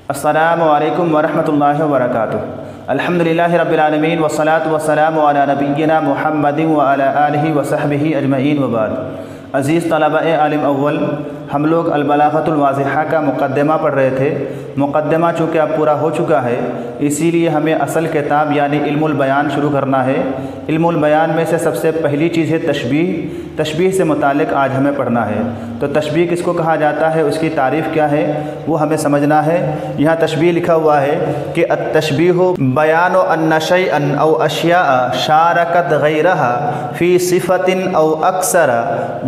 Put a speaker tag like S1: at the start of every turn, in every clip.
S1: अस्सलामु अलैकुम वरहमतुल्लाहि वबरकातुहू। अल्हम्दुलिल्लाहि रब्बिल आलमीन वस्सलातु वस्सलामु अला नबिय्यिना मुहम्मदिन व अला आलिहि व सहबिहि अजमईन व बाद। अज़ीज़ तलबा-ए आलिम अव्वल, हम लोग अल-बलाग़तुल वाज़िहा का मुक़द्दमा पढ़ रहे थे। मुक़द्दमा चूँकि अब पूरा हो चुका है, इसीलिए हमें असल किताब यानी इल्मुल बयान शुरू करना है। इल्मुल बयान में से सबसे पहली चीज़ है तशबीह। तशबीह से मुतालिक आज हमें पढ़ना है। तो तशबीह किसको कहा जाता है, उसकी तारीफ़ क्या है, वो हमें समझना है। यहाँ तशबीह लिखा हुआ है कि अत-तशबीहु बयानु अन्न शैअन औ अशिया शारकत गैरहा फ़ी सिफ़तिन औ अक्सर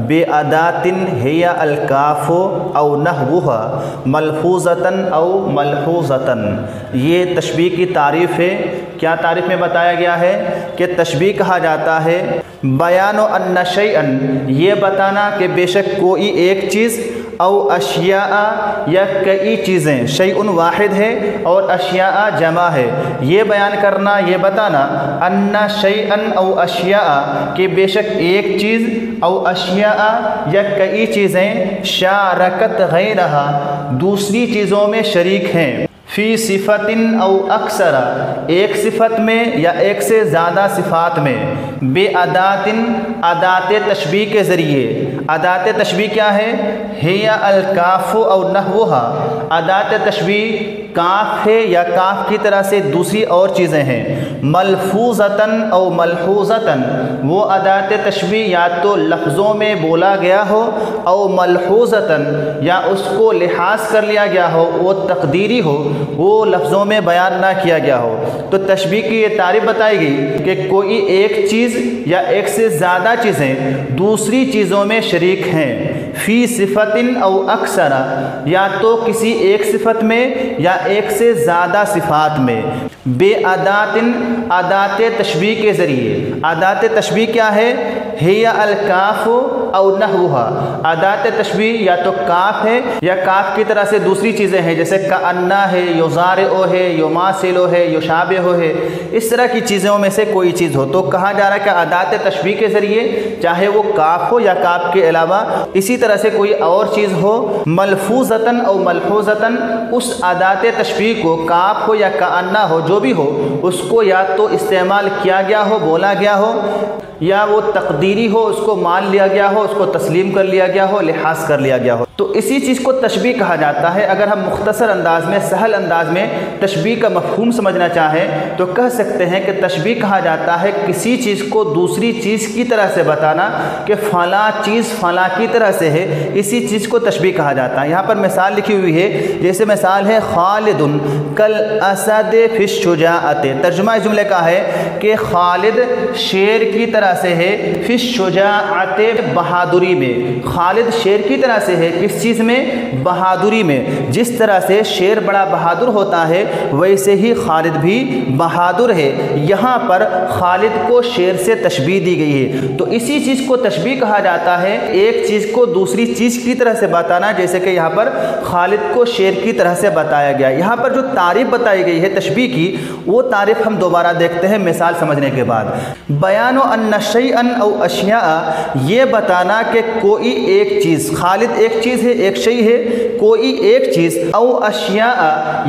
S1: बेअदातिन हिया अल-काफ़ु औ नहवुहा मलफूज़तन औ मलहूज़तन। ये तशबीह की तारीफ़ है। क्या तारीफ़ में बताया गया है कि तशबीह कहा जाता है बयानो अन्न शैअन, ये बताना कि बेशक कोई एक चीज़, औ अशिया या कई चीज़ें, शैउन वाहिद है और अशिया जमा है, ये बयान करना, ये बताना अन्ना शैअन औ अशिया कि बेशक एक चीज़ औ अशिया या कई चीज़ें शारकत गैरहा दूसरी चीज़ों में शरीक हैं, फ़ी सिफ़तिन औ अक्सरा एक सिफ़त में या एक से ज़्यादा सिफ़ात में, बेअदातिन अदात तशबीह के ज़रिए। अदात तशबीह क्या है? हिया अल-काफ़ु औ नहवुहा। अदात तशबीह काफ है या काफ की तरह से दूसरी और चीज़ें हैं। मलफूज़तन औ मलहूज़तन, वो अदात तशबीह या तो लफ्ज़ों में बोला गया हो और मलहूज़तन या उसको लिहाज कर लिया गया हो, वो तकदीरी हो, वो लफ्ज़ों में बयान ना किया गया हो। तो तशबीह की ये तारीफ़ बताई गई कि कोई एक चीज़ या एक से ज़्यादा चीज़ें दूसरी चीज़ों में शरीक हैं। फ़ी सिफ़तिन औ अक्सरा, या तो किसी एक सिफ़त में या एक से ज़्यादा सिफ़ात में, बेअदातिन अदात तशबीह के ज़रिए। अदात तशबीह क्या है? हिया अल-काफ़ु औ नहवुहा। अदात तशबीह या तो काफ है या काफ की तरह से दूसरी चीज़ें हैं, जैसे कअन्ना है, युज़ारिउ है, युमासिलु है, युशाबिहु है, इस तरह की चीज़ों में से कोई चीज़ हो। तो कहा जा रहा है कि अदात तशबीह के ज़रिए, चाहे वो काफ हो या काफ के अलावा इसी तरह से कोई और चीज़ हो, मलफूज़तन और मलहूज़तन, उस अदात तशबीह को काफ हो या कअन्ना हो, जो भी हो, उसको या तो इस्तेमाल किया गया हो, बोला गया हो, या वो तकदीरी हो, उसको मान लिया गया हो, उसको तस्लीम कर लिया गया हो, लिहाज कर लिया गया हो। तो इसी चीज़ को तशबीह कहा जाता है। अगर हम मुख्तसर अंदाज में, सहल अंदाज में तशबीह का मफ़हूम समझना चाहें तो कह सकते हैं कि तशबीह कहा जाता है किसी चीज़ को दूसरी चीज़ की तरह से बताना कि फ़लाँ चीज़ फ़लाँ की तरह से है, इसी चीज़ को तशबीह कहा जाता है। यहाँ पर मिसाल लिखी हुई है, जैसे मिसाल है खालिदुन कल असद फिश शुजाअत। तर्जुमा इस जुमले का है कि खालिद शेर की तरह से है, फिश शुजाअत बहादुरी में। खालिद शेर की तरह से है, किस चीज़ में? बहादुरी में। जिस तरह से शेर बड़ा बहादुर होता है, वैसे ही खालिद भी बहादुर है। यहाँ पर खालिद को शेर से तशबीह दी गई है। तो इसी चीज़ को तशबीह कहा जाता है, एक चीज़ को दूसरी चीज़ की तरह से बताना, जैसे कि यहाँ पर खालिद को शेर की तरह से बताया गया। यहाँ पर जो तारीफ़ बताई गई है तशबीह की, वो तारीफ़ हम दोबारा देखते हैं मिसाल समझने के बाद। बयानो अन्न शैअन औ अशिया, ये बताना कि कोई एक चीज़, खालिद एक चीज़ है, एक शै है, कोई एक चीज़, औ अशिया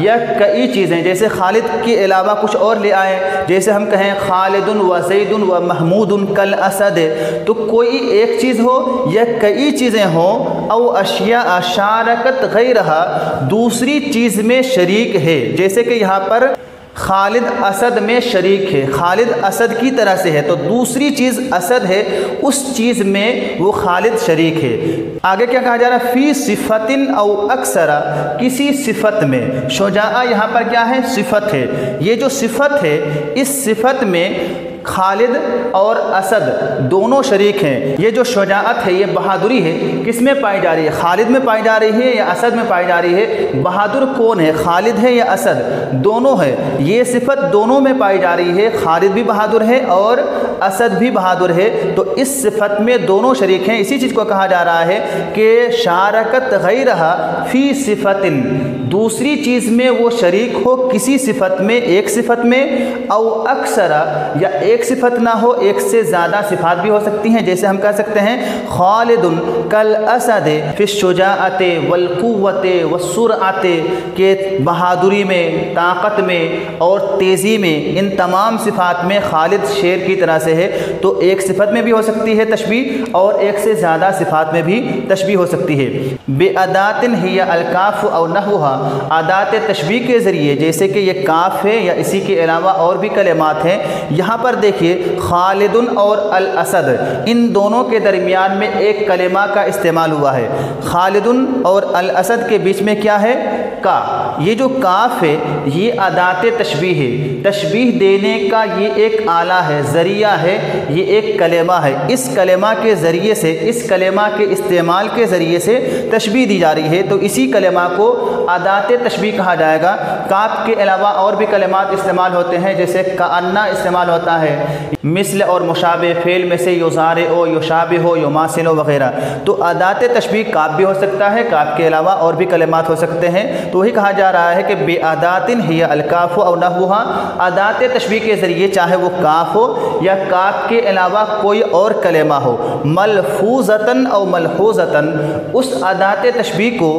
S1: या कई चीज़ें, जैसे खालिद के अलावा कुछ और ले आए, जैसे हम कहें खालिदुन व ज़ैदुन व महमूदुन कल असद, तो कोई एक चीज़ हो या कई चीज़ें हों, औ अशिया शारकत गैरहा दूसरी चीज़ में शरीक है, जैसे कि यहाँ पर खालिद असद में शरीक है, खालिद असद की तरह से है, तो दूसरी चीज़ असद है, उस चीज़ में वो खालिद शरीक है। आगे क्या कहा जा रहा है? फ़ी सिफ़तिन औ अक्सरा, किसी सिफ़त में। शुजाअ यहाँ पर क्या है? सिफ़त है। ये जो सिफ़त है, इस सिफ़त में खालिद और असद दोनों शरीक हैं। ये जो शुजाअत है, ये बहादुरी है, किस में पाई जा रही है? खालिद में पाई जा रही है या असद में पाई जा रही है? बहादुर कौन है, खालिद है या असद? दोनों है। ये सिफत दोनों में पाई जा रही है, खालिद भी बहादुर है और असद भी बहादुर है। तो इस सिफत में दोनों शरीक हैं। इसी चीज़ को कहा जा रहा है कि शारकत गैरहा फ़ी सिफ़तिन, दूसरी चीज़ में वो शरीक हो किसी सिफत में, एक सिफत में, औ अक्सरा या एक सिफत ना हो, एक से ज़्यादा सिफात भी हो सकती हैं। जैसे हम कह सकते हैं खालिदुन कल असद फिश शुजाअते वल कुव्वते वस्सुरअते, के बहादुरी में, ताकत में और तेज़ी में, इन तमाम सिफात में खालिद शेर की तरह से है। तो एक सिफत में भी हो सकती है तशबीह और एक से ज़्यादा सिफात में भी तशबीह हो सकती है। बेअदातिन हिया अलकाफ और नहुहा, अदात तशबीह के ज़रिए, जैसे कि ये काफ है या इसी के अलावा और भी कलिमात हैं। यहाँ पर देखिए खालिदुन और अल असद, इन दोनों के दरमियान में एक कलिमा का इस्तेमाल हुआ है। खालिदुन और अल असद के बीच में क्या है? का। ये जो काफ है ये अदात तशबीह है, तशबीह देने का ये एक आला है, ज़रिया है, ये एक कलेमा है। इस कलेमा के ज़रिए से, इस कलेमा के इस्तेमाल के ज़रिए से तशबीह दी जा रही है। तो इसी कलेमा को अदात तशबीह कहा जाएगा। काफ के अलावा और भी कलेमात इस्तेमाल होते हैं, जैसे कान्ना इस्तेमाल होता है, मिसल और मुशाबे, फेल में से युज़ारे ओ, युशाबे हो, युमासिलो वगैरह। तो अदात तशबीह काफ भी हो सकता है, काफ के अलावा और भी कलेमात हो सकते हैं। तो वही कहा जा रहा है कि बेअदातिन हिया अलकाफ और नहुहा, अदात तशबीह के ज़रिए चाहे वो काफ हो या काफ के अलावा कोई और कलेमा हो, मलफूज़तन और मलहूज़तन, उस अदात तशबीह को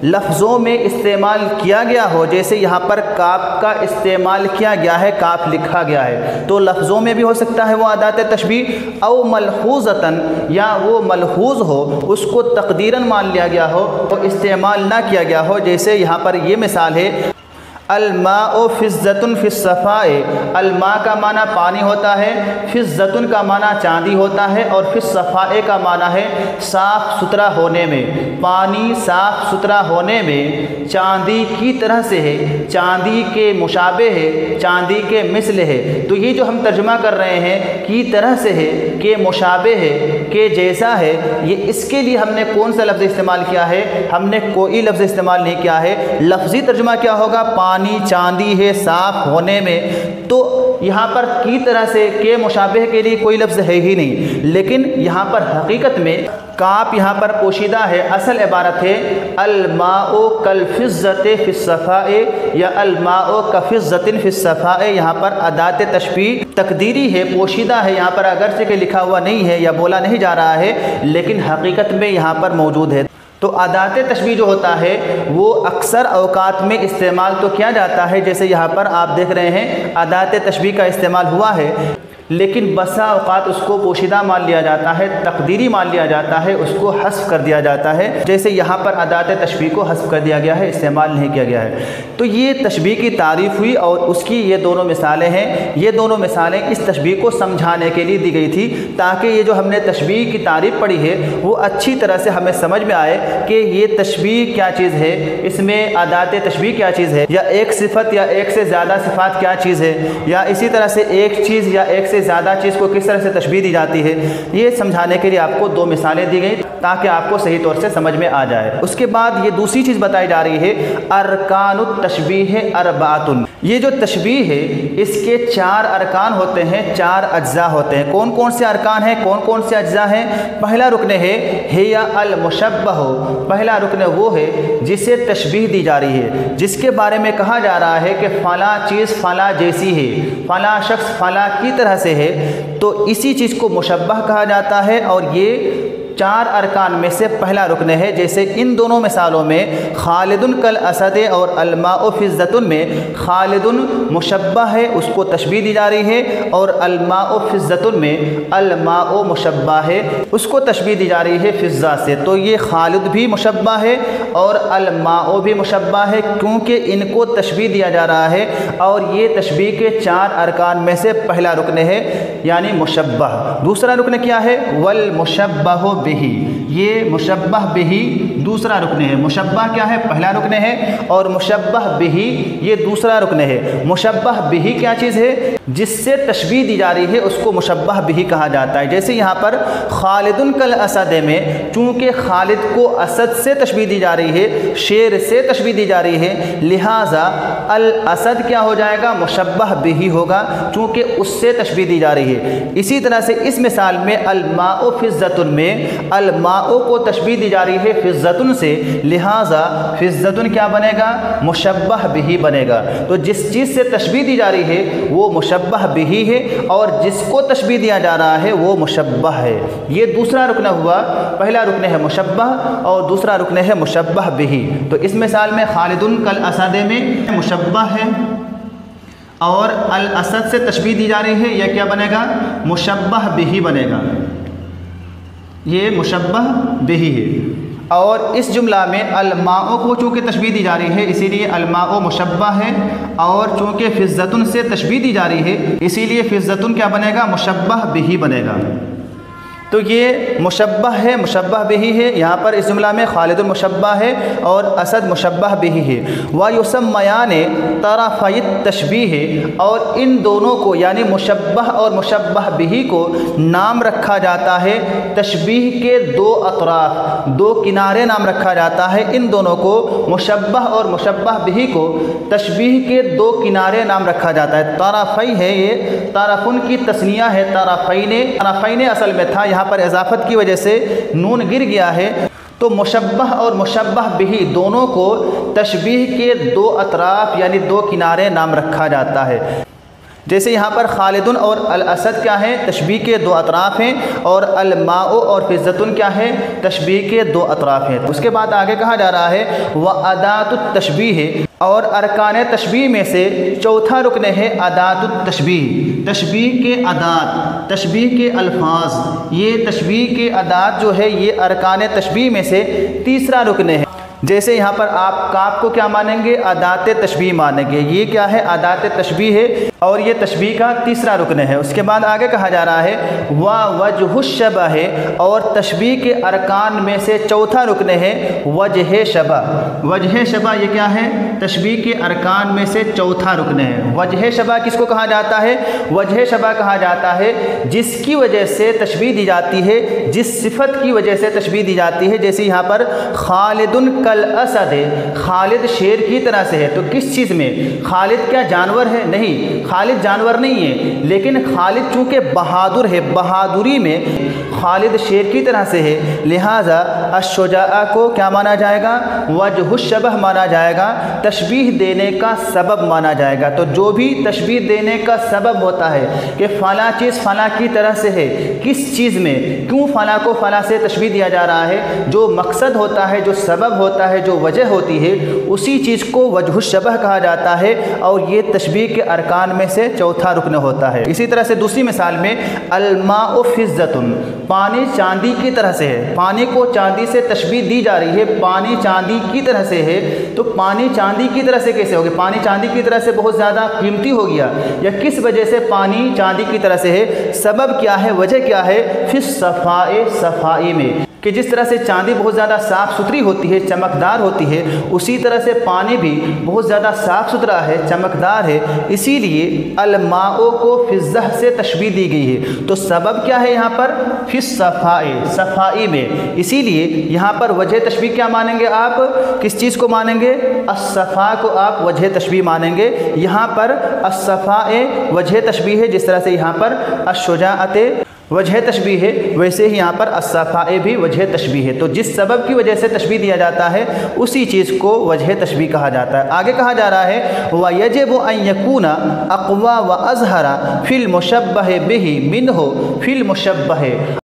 S1: लफ्ज़ों में इस्तेमाल किया गया हो। जैसे यहाँ पर काफ का इस्तेमाल किया गया है, काफ लिखा गया है, तो लफ्ज़ों में भी हो सकता है वो अदात तशबीह। औ मलहूज़तन, या वो मलहूज़ हो, उसको तक़दीरन मान लिया गया हो, तो इस्तेमाल ना किया गया हो। जैसे यहाँ पर ये मिसाल है अलमाओ फिज़्ज़तुन फिस्सफ़ाए, अलमा का माना पानी होता है, फिज़्ज़तुन का माना चांदी होता है और फिस्सफ़ाए का माना है साफ़ सुथरा होने में। पानी साफ़ सुथरा होने में चांदी की तरह से है, चांदी के मुशाबे है, चांदी के मिसल है। तो ये जो हम तर्जुमा कर रहे हैं की तरह से है, के मुशाबे है, के जैसा है, ये इसके लिए हमने कौन सा लफ्ज़ इस्तेमाल किया है? हमने कोई लफ्ज़ इस्तेमाल नहीं किया है। लफ्ज़ी तर्जुमा क्या होगा? पानी चांदी है साफ होने में। तो यहाँ पर की तरह से के मुशाबह के लिए कोई लफ्ज़ है ही नहीं, लेकिन यहाँ पर हकीकत में काप यहाँ पर पोशीदा है। असल इबारत है अलमाओ कल फिज़्ज़ते फिस्सफ़ाए या अलमाओ कफ़िज़्ज़तिन फिस्सफ़ाए। यहाँ पर अदात तशबीह तकदीरी है, पोशीदा है, यहाँ पर अगरचे के लिखा हुआ नहीं है या बोला नहीं जा रहा है, लेकिन हकीकत में यहाँ पर मौजूद है। तो अदात तशबीह जो होता है वो अक्सर औकात में इस्तेमाल तो किया जाता है, जैसे यहाँ पर आप देख रहे हैं अदात तशबीह का इस्तेमाल हुआ है, लेकिन बसा औकात उसको पोशीदा मान लिया जाता है, तकदीरी मान लिया जाता है, उसको हस्फ कर दिया जाता है। जैसे यहाँ पर अदात तशबीह को हस्फ कर दिया गया है, इस्तेमाल नहीं किया गया है। तो ये तशबीह की तारीफ़ हुई और उसकी ये दोनों मिसालें हैं। ये दोनों मिसालें इस तशबीह को समझाने के लिए दी गई थी, ताकि ये जो हमने तशबीह की तारीफ़ पढ़ी है वो अच्छी तरह से हमें समझ में आए कि ये तशबीह क्या चीज़ है, इसमें अदात तशबीह क्या चीज़ है, या एक सिफत या एक से ज़्यादा सिफात क्या चीज़ है, या इसी तरह से एक चीज़ या एक से ज़्यादा चीज़ को किस तरह से तशबीह दी जाती है। ये समझाने के लिए आपको दो मिसालें दी गई ताकि आपको सही तौर से समझ में आ जाए। उसके बाद ये दूसरी चीज़ बताई जा रही है अरकानुत तशबीह अरबातुन। ये जो तशबीह है इसके चार अरकान होते हैं, चार अज्जा होते हैं। कौन कौन से अरकान हैं, कौन कौन से अज्जा हैं? पहला रुकन है हिया अल मुशब्बह। पहला रुकन वो है जिसे तशबीह दी जा रही है, जिसके बारे में कहा जा रहा है कि फ़ला चीज़ फ़ला जैसी है, फ़ला शख्स फ़ला की तरह से है, तो इसी चीज़ को मुशब्बह कहा जाता है। और ये चार अरकान में से पहला रुकन है। जैसे इन दोनों मिसालों में खालिदुन कल असद और अलमाओ फिज़्ज़तुन में खालिदुन मुशब्बह है, उसको तशबीह दी जा रही है, और अलमाओ फिज़्ज़तुन में अलमाओ मुशब्बह है, उसको तशबीह दी जा रही है फिज़्ज़ा से। तो ये खालिद भी मुशब्बह है और अलमाओ भी मुशब्बह है, क्योंकि इनको तशबीह दिया जा रहा है। और ये तशबीह के चार अरकान में से पहला रुकन है, यानी मुशब्बह। दूसरा रुकन क्या है? वल मुशब्बह बिही। ये मुशब्बह बिही दूसरा रुकन है। मुशब्बह क्या है? पहला रुकन है, और मुशब्बह बिही ये दूसरा रुकन है। मुशब्बह बिही क्या चीज़ है? जिससे तशबीह दी जा रही है उसको मुशब्बह बिही कहा जाता है। जैसे यहाँ पर खालिदुन कल असद में चूँकि खालिद को असद से तशबीह दी जा रही है, शेर से तशबीह दी जा रही है, लिहाजा अल असद क्या हो जाएगा? मुशब्बह बिही होगा, चूँकि उससे तशबीह दी जा रही है। इसी तरह से इस मिसाल में अलमाओ फिज़्ज़तुन में अलमाओ को तशबीह दी जा रही है फिज़्ज़तुन फिज़्ज़तुन से, लिहाजा फिज़्ज़तुन क्या बनेगा, मुशब्बह बिही बनेगा। तो जिस चीज़ से तशबीह दी जा रही है वो मुशब्बह बिही है और जिसको तशबीह दिया जा रहा है वो मुशब्बह है। ये दूसरा रुकन हुआ, पहला रुकन है मुशब्बह और दूसरा रुकन है मुशब्बह बिही। तो इस मिसाल में खालिदुन कल असद में मुशब्बह है और अल असद से तशबीह दी जा रही है, यह क्या बनेगा, मुशब्बह बिही बनेगा, ये मुशब्बह बिही है। और इस जुमला में अलमाओ को चूँकि तशबीह दी जा रही है इसीलिए अलमाओ मुशब्बह है और चूँकि फिज़्ज़तुन से तशबीह दी जा रही है इसीलिए फिज़्ज़तुन क्या बनेगा, मुशब्बह बिही बनेगा। तो ये मुशब्बह है, मुशब्बह बिही है। यहाँ पर इस जुमला में खालिदुन मुशब्बह है और असद मुशब्बह बिही है। व युसम्मयान तरफ़य तशबीह है और इन दोनों को यानी मुशब्बह और मुशब्बह बिही को नाम रखा जाता है तशबीह के दो अतराफ, दो किनारे नाम रखा जाता है। इन दोनों को मुशब्बह और मुशब्बह बिही को तशबीह के दो किनारे नाम रखा जाता है। तरफ़य है, ये तरफ़ुन की तस्निया है, तरफ़ैने असल में था, यहाँ पर इजाफत की वजह से नून गिर गया है। तो मुशब्बह और मुशब्बह बिही दोनों को तशबीह के दो अतराफ यानी दो किनारे नाम रखा जाता है। जैसे यहाँ पर खालिदुन और अल असद क्या है, तशबीह के दो अतराफ़ हैं और अलमाओ और फिज़्ज़तुन क्या है, तशबीह के दो अतराफ़ हैं। उसके बाद आगे कहा जा रहा है व अदातुत तशबीह है और अरकान तशबीह में से चौथा रुकन है अदातुत तशबीह, तशबीह के अदात, तशबीह के अल्फाज। ये तशबीह के अदात जो है ये अरकान तशबीह में से तीसरा रुकन है। जैसे यहाँ पर आप काफ को क्या मानेंगे, अदात तशबीह मानेंगे, ये क्या है, अदात तशबीह है और ये तशबीह का तीसरा रुकन है। उसके बाद आगे कहा जा रहा है व वजहुश शबह है और तशबीह के अरकान में से चौथा रुकन है वजह शबह। वजह शबह ये क्या है, तशबीह के अरकान में से चौथा रुकन है। वजह शबह किसको कहा जाता है, वजह शबह कहा जाता है जिसकी वजह से तशबीह दी जाती है, जिस सिफत की वजह से तशबीह दी जाती है। जैसे यहाँ पर खालिदुन कल असद है, खालिद शेर की तरह से है। तो किस चीज़ में, खालिद क्या जानवर है, नहीं, खालिद जानवर नहीं है, लेकिन खालिद चूँकि बहादुर है, बहादुरी में खालिद शेर की तरह से है, लिहाजा अश्शुजाअ को क्या माना जाएगा, वजहुश शबह माना जाएगा, तशबीह देने का सबब माना जाएगा। तो जो भी तशबीह देने का सबब होता है कि फ़ला चीज़ फ़ला की तरह से है, किस चीज़ में, क्यों फ़ला को फ़ला से तशबीह दिया जा रहा है, जो मकसद होता है, जो सबब होता है, जो वजह होती है, उसी चीज़ को वजहुश शबह कहा जाता है और ये तशबीह के अरकान में से चौथा रुकन होता है। इसी तरह से दूसरी मिसाल में अलमाउ फिज़्ज़तुन, पानी चांदी की तरह से है। पानी को चांदी से तशबीह दी जा रही है, पानी चांदी की तरह से है। तो पानी चांदी की तरह से कैसे हो गया, पानी चांदी की तरह से बहुत ज़्यादा कीमती हो गया, या किस वजह से पानी चांदी की तरह से है, सबब क्या है, वजह क्या है, फिस सफ़ाए, सफ़ाई में, कि जिस तरह से चांदी बहुत ज़्यादा साफ़ सुथरी होती है, चमकदार होती है, उसी तरह से पानी भी बहुत ज़्यादा साफ़ सुथरा है, चमकदार है। इसीलिए अलमाओ को फिज़्ज़ह से तशबीह दी गई है। तो सबब क्या है यहाँ पर, फिस सफ़ाए, सफ़ाई में। इसीलिए यहाँ पर वजह तशबीह क्या मानेंगे आप, किस चीज़ को मानेंगे, अस्सफ़ा को आप वजह तशबीह मानेंगे। यहाँ पर अस्सफ़ाए वजह तशबीह है, जिस तरह से यहाँ पर अश्शुजाअत वजह तशबीह है, वैसे ही यहाँ पर अस्सफ़ाए भी वजह तशबीह है। तो जिस सबब की वजह से तशबीह दिया जाता है उसी चीज़ को वजह तशबीह कहा जाता है। आगे कहा जा रहा है व यजिबु अन यकूना अक़वा व अज़हरा फ़िल मुशब्बह बिही मिन्हु फ़िल मुशब्बह,